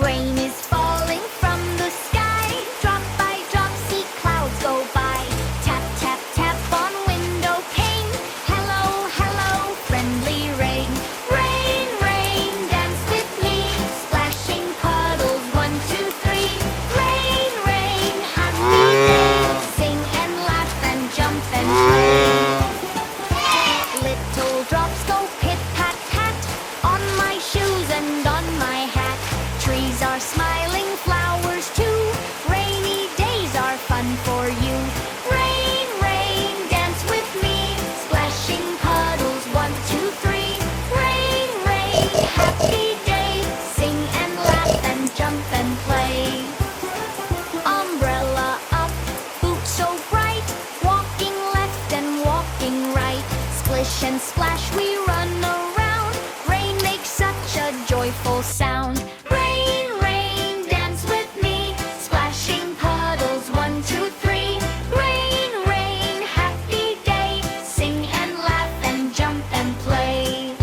Rain is falling from the sky. Drop by drop, see clouds go by. Tap, tap, tap on window pane. Hello, hello, friendly rain. Rain, rain, dance with me. Splashing puddles, 1, 2, 3. Rain, rain, happy day. Sing and laugh and jump and play. Little drops go pit, pat, pat on my shoes and on my hat. Trees are smiling, flowers too. Rainy days are fun for you. Rain, rain, dance with me. Splashing puddles, 1, 2, 3. Rain, rain, happy day. Sing and laugh and jump and play. Umbrella up, boots so bright. Walking left and walking right. Splish and splash, we run around. Rain makes such a joyful sound. Rain, rain, dance with me. Splashing puddles, 1, 2, 3. Rain, rain, happy day. Sing and laugh and jump and play.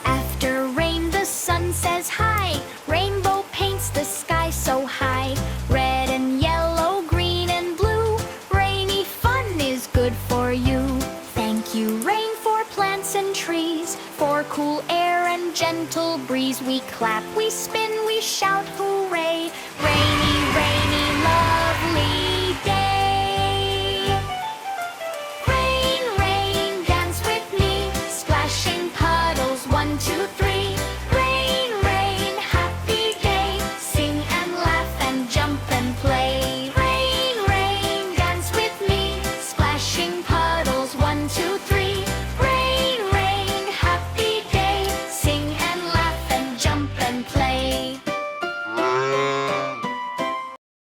After rain, the sun says hi. Rainbow paints the sky so high. Red and yellow, green and blue. Rainy fun is good for you. Thank you, rain, for plants and trees, for cool air and gentle breeze. We clap, we spin, we shout, hooray! Rain